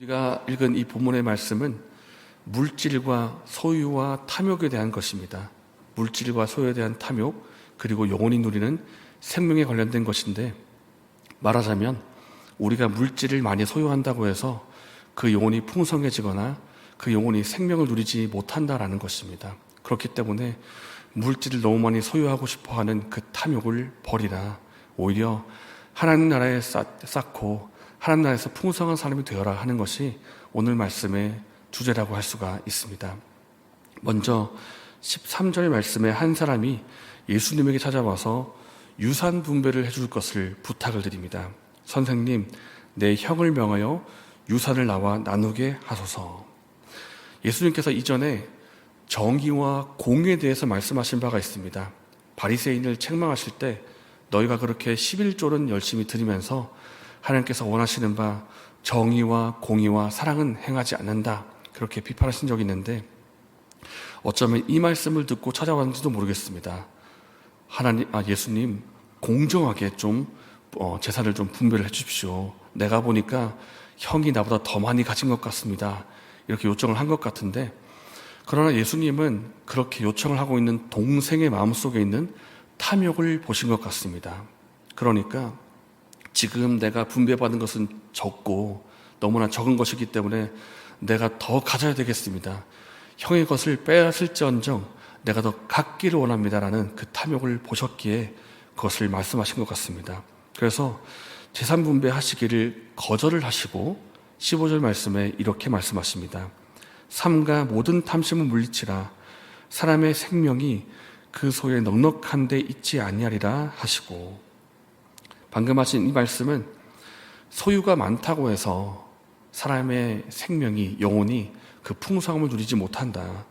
우리가 읽은 이 본문의 말씀은 물질과 소유와 탐욕에 대한 것입니다. 물질과 소유에 대한 탐욕, 그리고 영혼이 누리는 생명에 관련된 것인데, 말하자면 우리가 물질을 많이 소유한다고 해서 그 영혼이 풍성해지거나 그 영혼이 생명을 누리지 못한다라는 것입니다. 그렇기 때문에 물질을 너무 많이 소유하고 싶어하는 그 탐욕을 버리라. 오히려 하나님 나라에 쌓고 하나님 나라에서 풍성한 사람이 되어라 하는 것이 오늘 말씀의 주제라고 할 수가 있습니다. 먼저 13절 말씀에 한 사람이 예수님에게 찾아와서 유산 분배를 해줄 것을 부탁을 드립니다. 선생님, 내 형을 명하여 유산을 나와 나누게 하소서. 예수님께서 이전에 정의와 공의에 대해서 말씀하신 바가 있습니다. 바리새인을 책망하실 때 너희가 그렇게 11조는 열심히 드리면서 하나님께서 원하시는 바 정의와 공의와 사랑은 행하지 않는다, 그렇게 비판하신 적이 있는데, 어쩌면 이 말씀을 듣고 찾아왔는지도 모르겠습니다. 예수님, 공정하게 좀 재산을 좀 분배를 해주십시오. 내가 보니까 형이 나보다 더 많이 가진 것 같습니다. 이렇게 요청을 한 것 같은데, 그러나 예수님은 그렇게 요청을 하고 있는 동생의 마음속에 있는 탐욕을 보신 것 같습니다. 그러니까 지금 내가 분배받은 것은 적고 너무나 적은 것이기 때문에 내가 더 가져야 되겠습니다. 형의 것을 빼앗을지언정 내가 더 갖기를 원합니다라는 그 탐욕을 보셨기에 그것을 말씀하신 것 같습니다. 그래서 재산 분배하시기를 거절을 하시고 15절 말씀에 이렇게 말씀하십니다. 삼가 모든 탐심을 물리치라. 사람의 생명이 그 소에 넉넉한 데 있지 아니하리라 하시고, 방금 하신 이 말씀은 소유가 많다고 해서 사람의 생명이, 영혼이 그 풍성함을 누리지 못한다,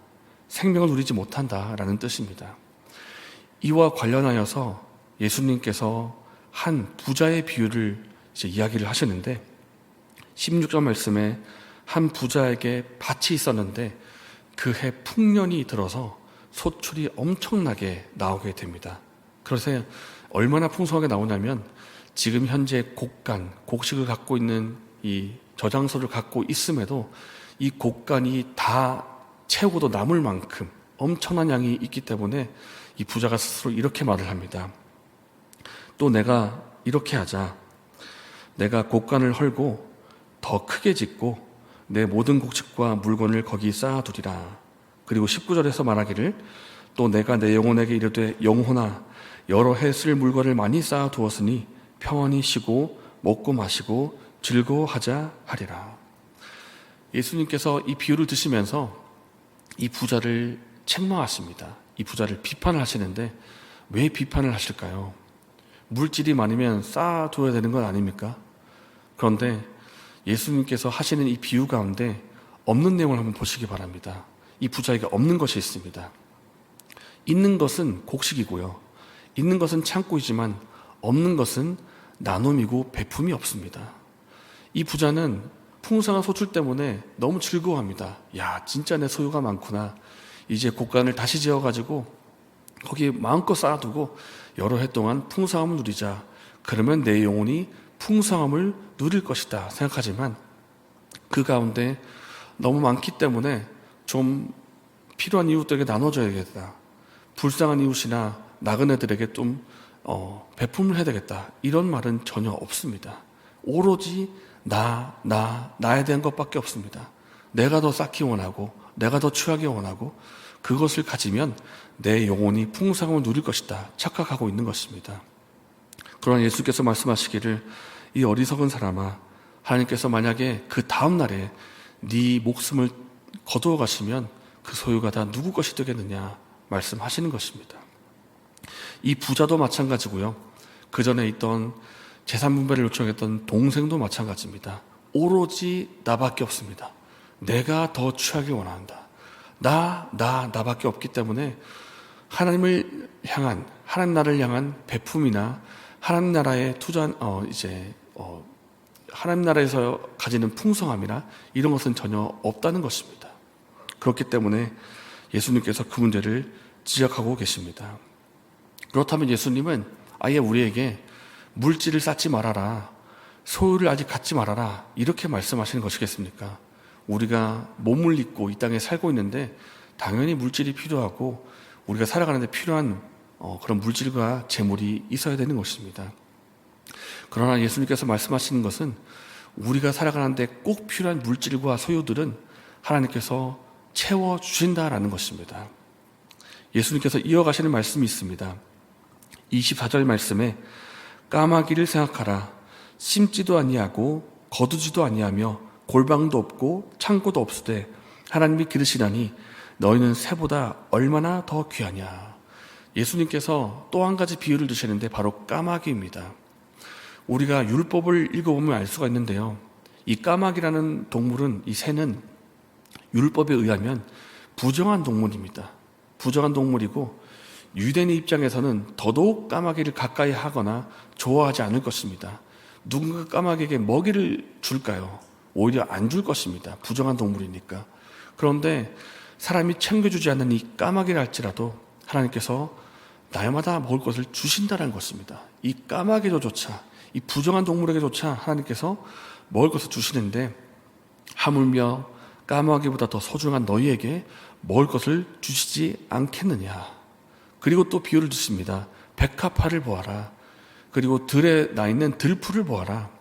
생명을 누리지 못한다라는 뜻입니다. 이와 관련하여서 예수님께서 한 부자의 비유를 이야기를 하시는데, 16절 말씀에 한 부자에게 밭이 있었는데 그 해 풍년이 들어서 소출이 엄청나게 나오게 됩니다. 그래서 얼마나 풍성하게 나오냐면, 지금 현재 곡식을 갖고 있는 이 저장소를 갖고 있음에도 이 곡간이 다 채우고도 남을 만큼 엄청난 양이 있기 때문에 이 부자가 스스로 이렇게 말을 합니다. 또 내가 이렇게 하자. 내가 곡간을 헐고 더 크게 짓고 내 모든 곡식과 물건을 거기 쌓아두리라. 그리고 19절에서 말하기를, 또 내가 내 영혼에게 이르되 영혼아, 여러 해 쓸 물건을 많이 쌓아두었으니 평안히 쉬고 먹고 마시고 즐거워하자 하리라. 예수님께서 이 비유를 드시면서 이 부자를 책망하십니다. 이 부자를 비판을 하시는데, 왜 비판을 하실까요? 물질이 많으면 쌓아둬야 되는 건 아닙니까? 그런데 예수님께서 하시는 이 비유 가운데 없는 내용을 한번 보시기 바랍니다. 이 부자에게 없는 것이 있습니다. 있는 것은 곡식이고요, 있는 것은 창고이지만 없는 것은 나눔이고 베품이 없습니다. 이 부자는 풍성한 소출 때문에 너무 즐거워합니다. 야, 진짜 내 소유가 많구나. 이제 곡간을 다시 지어가지고 거기에 마음껏 쌓아두고 여러 해 동안 풍성함을 누리자. 그러면 내 영혼이 풍성함을 누릴 것이다 생각하지만, 그 가운데 너무 많기 때문에 좀 필요한 이웃들에게 나눠줘야겠다, 불쌍한 이웃이나 나그네들에게 좀 베품을 해야 되겠다, 이런 말은 전혀 없습니다. 오로지 나에 대한 것밖에 없습니다. 내가 더 쌓기 원하고 내가 더 취하기 원하고 그것을 가지면 내 영혼이 풍성함을 누릴 것이다 착각하고 있는 것입니다. 그러나 예수께서 말씀하시기를, 이 어리석은 사람아, 하나님께서 만약에 그 다음 날에 네 목숨을 거두어 가시면 그 소유가 다 누구 것이 되겠느냐 말씀하시는 것입니다. 이 부자도 마찬가지고요, 그 전에 있던 재산 분배를 요청했던 동생도 마찬가지입니다. 오로지 나밖에 없습니다. 내가 더 취하기 원한다. 나밖에 없기 때문에 하나님을 향한, 하나님 나라를 향한 베품이나 하나님 나라에 투자한 하나님 나라에서 가지는 풍성함이나 이런 것은 전혀 없다는 것입니다. 그렇기 때문에 예수님께서 그 문제를 지적하고 계십니다. 그렇다면 예수님은 아예 우리에게 물질을 쌓지 말아라, 소유를 아직 갖지 말아라, 이렇게 말씀하시는 것이겠습니까? 우리가 몸을 입고 이 땅에 살고 있는데 당연히 물질이 필요하고 우리가 살아가는 데 필요한 그런 물질과 재물이 있어야 되는 것입니다. 그러나 예수님께서 말씀하시는 것은 우리가 살아가는 데 꼭 필요한 물질과 소유들은 하나님께서 채워주신다라는 것입니다. 예수님께서 이어가시는 말씀이 있습니다. 24절 말씀에 까마귀를 생각하라. 심지도 아니하고 거두지도 아니하며 골방도 없고 창고도 없으되 하나님이 기르시나니 너희는 새보다 얼마나 더 귀하냐. 예수님께서 또 한 가지 비유를 드시는데 바로 까마귀입니다. 우리가 율법을 읽어보면 알 수가 있는데요, 이 까마귀라는 동물은, 이 새는 율법에 의하면 부정한 동물입니다. 부정한 동물이고 유대인 입장에서는 더더욱 까마귀를 가까이 하거나 좋아하지 않을 것입니다. 누군가 까마귀에게 먹이를 줄까요? 오히려 안 줄 것입니다. 부정한 동물이니까. 그런데 사람이 챙겨주지 않는 이 까마귀를 할지라도 하나님께서 날마다 먹을 것을 주신다는 것입니다. 이 까마귀조차, 이 부정한 동물에게조차 하나님께서 먹을 것을 주시는데 하물며 까마귀보다 더 소중한 너희에게 먹을 것을 주시지 않겠느냐. 그리고 또 비유를 주십니다. 백합화를 보아라. 그리고 들에 나 있는 들풀을 보아라.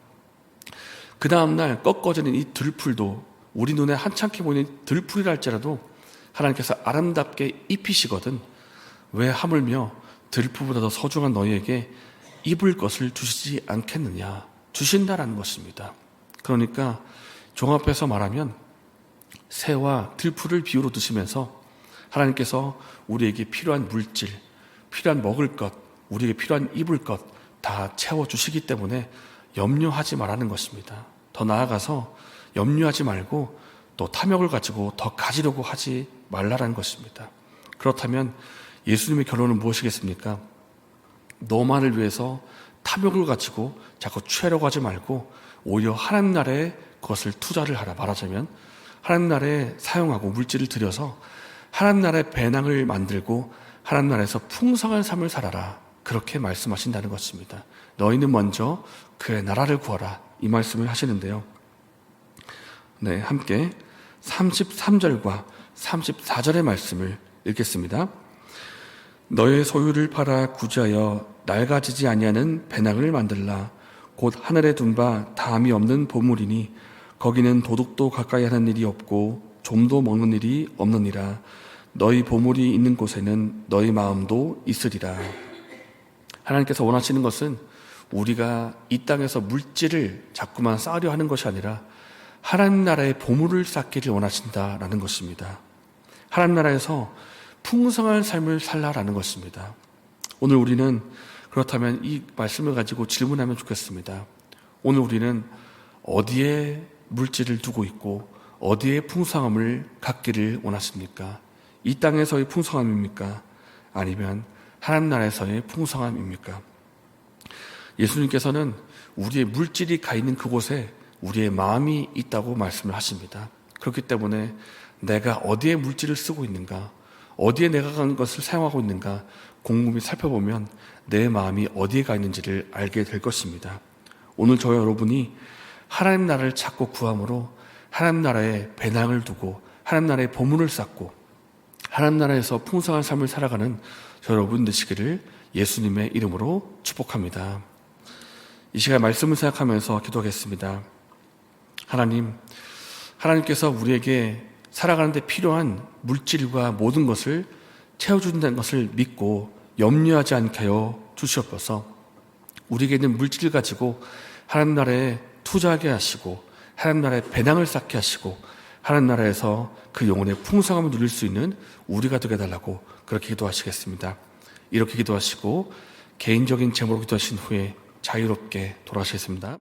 그 다음날 꺾어지는 이 들풀도 우리 눈에 한참게 보이는 들풀이라 할지라도 하나님께서 아름답게 입히시거든 왜 하물며 들풀보다 더 소중한 너희에게 입을 것을 주시지 않겠느냐. 주신다라는 것입니다. 그러니까 종합해서 말하면 새와 들풀을 비유로 드시면서 하나님께서 우리에게 필요한 물질, 필요한 먹을 것, 우리에게 필요한 입을 것 다 채워주시기 때문에 염려하지 말라는 것입니다. 더 나아가서 염려하지 말고 또 탐욕을 가지고 더 가지려고 하지 말라는 것입니다. 그렇다면 예수님의 결론은 무엇이겠습니까? 너만을 위해서 탐욕을 가지고 자꾸 취하려고 하지 말고 오히려 하나님 나라에 그것을 투자를 하라. 말하자면 하나님 나라에 사용하고 물질을 들여서 하나님 나라의 배낭을 만들고 하나님 나라에서 풍성한 삶을 살아라. 그렇게 말씀하신다는 것입니다. 너희는 먼저 그의 나라를 구하라. 이 말씀을 하시는데요. 네, 함께 33절과 34절의 말씀을 읽겠습니다. 너의 소유를 팔아 구제하여 낡아지지 아니하는 배낭을 만들라. 곧 하늘에 둔 바 다함이 없는 보물이니 거기는 도둑도 가까이 하는 일이 없고 좀도 먹는 일이 없느니라. 너희 보물이 있는 곳에는 너희 마음도 있으리라. 하나님께서 원하시는 것은 우리가 이 땅에서 물질을 자꾸만 쌓으려 하는 것이 아니라 하나님 나라의 보물을 쌓기를 원하신다라는 것입니다. 하나님 나라에서 풍성한 삶을 살라라는 것입니다. 오늘 우리는 그렇다면 이 말씀을 가지고 질문하면 좋겠습니다. 오늘 우리는 어디에 물질을 두고 있고 어디에 풍성함을 갖기를 원하십니까? 이 땅에서의 풍성함입니까? 아니면 하나님 나라에서의 풍성함입니까? 예수님께서는 우리의 물질이 가 있는 그곳에 우리의 마음이 있다고 말씀을 하십니다. 그렇기 때문에 내가 어디에 물질을 쓰고 있는가, 어디에 내가 간 것을 사용하고 있는가 곰곰이 살펴보면 내 마음이 어디에 가 있는지를 알게 될 것입니다. 오늘 저와 여러분이 하나님 나라를 찾고 구함으로 하나님 나라에 배낭을 두고 하나님 나라에 보물을 쌓고 하나님 나라에서 풍성한 삶을 살아가는 저 여러분 되시기를 예수님의 이름으로 축복합니다. 이 시간 말씀을 생각하면서 기도하겠습니다. 하나님께서 우리에게 살아가는 데 필요한 물질과 모든 것을 채워준다는 것을 믿고 염려하지 않게 하여 주시옵소서. 우리에게 있는 물질을 가지고 하나님 나라에 투자하게 하시고 하나님 나라에 배낭을 쌓게 하시고 하나님 나라에서 그 영혼의 풍성함을 누릴 수 있는 우리가 되게 해달라고 그렇게 기도하시겠습니다. 이렇게 기도하시고 개인적인 제목으로 기도하신 후에 자유롭게 돌아가시겠습니다.